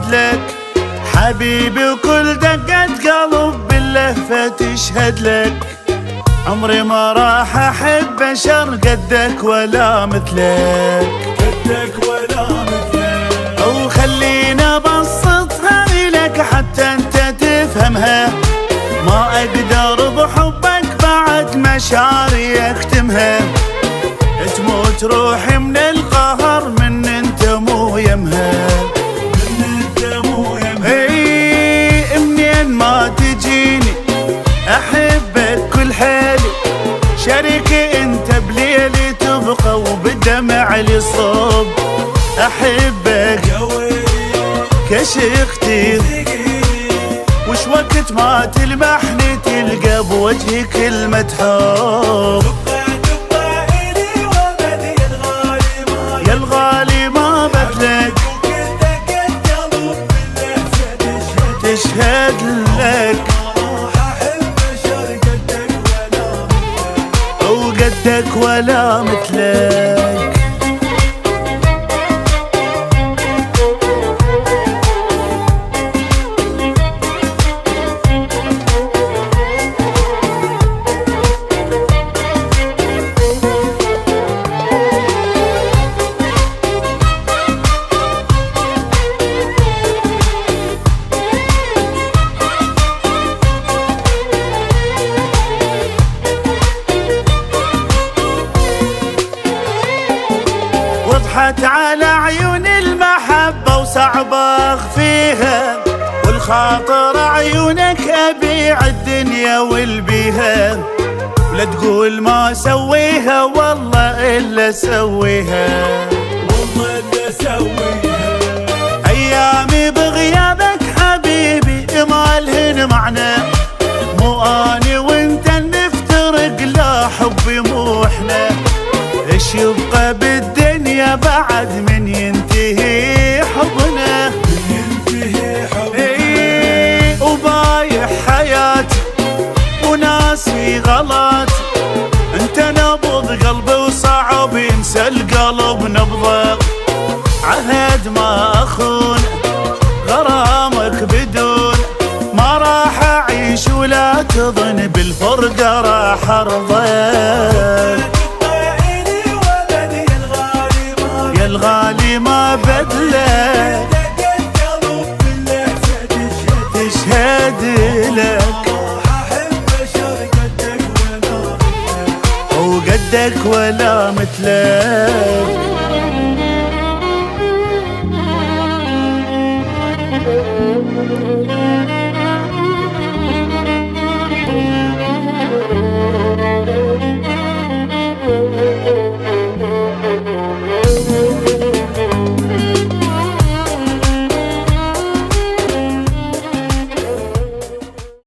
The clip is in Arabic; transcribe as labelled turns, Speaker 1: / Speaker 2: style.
Speaker 1: مثلك حبيبي، وكل دقة قلب باللهفة تشهد لك. عمري ما راح أحب بشر قدك ولا مثلك،
Speaker 2: قدك ولا مثلك.
Speaker 1: أو خلينا أبسطها إلك حتى أنت تفهمها، ما أقدر بحبك بعد مشاعري أختمها. تموت روحي من القهر من أنت مو يمها،
Speaker 2: من انت مو يمها.
Speaker 1: اي منين ما تجيني أحبك كل حالي، شريكي أنت بليلي تبقى وبدمع لي صوب. أحبك
Speaker 2: يا ويلي
Speaker 1: كشختي، وش وقت ما تلمحني تلقى بوجهي كلمة حب.
Speaker 2: تبقى إلي وأبدي يا الغالي ما
Speaker 1: يا الغالي ما بدلك،
Speaker 2: وكل دقة قلب باللهفة
Speaker 1: تشهد لك.
Speaker 2: راح أحب بشر قدك ولا مثلك.
Speaker 1: أو قدك ولا مثلك. وضحت على عيون المحبة وصعب أخفيها، والخاطر عيونك أبيع الدنيا والبيها. ولا تقول ما سويها والله إلا سويها،
Speaker 2: والله اللي أسويها.
Speaker 1: أيامي بغيابك حبيبي ما لهن معنى، مو أني وانت نفترق لا حبي مو احنا. ايش يبقى بالدنيا بعد من ينتهي حبنا؟
Speaker 2: ينتهي حبنا.
Speaker 1: ايه وبايح حياتي وناسي غلط، انت نبض قلبي وصعب ينسى القلب نبضه. عهد ما اخون غرامك بدون، ما راح اعيش ولا تظن بالفرقه راح ارضى. يا الغالي ما بدلك، تشهد لك. وقدك ولا مثلك.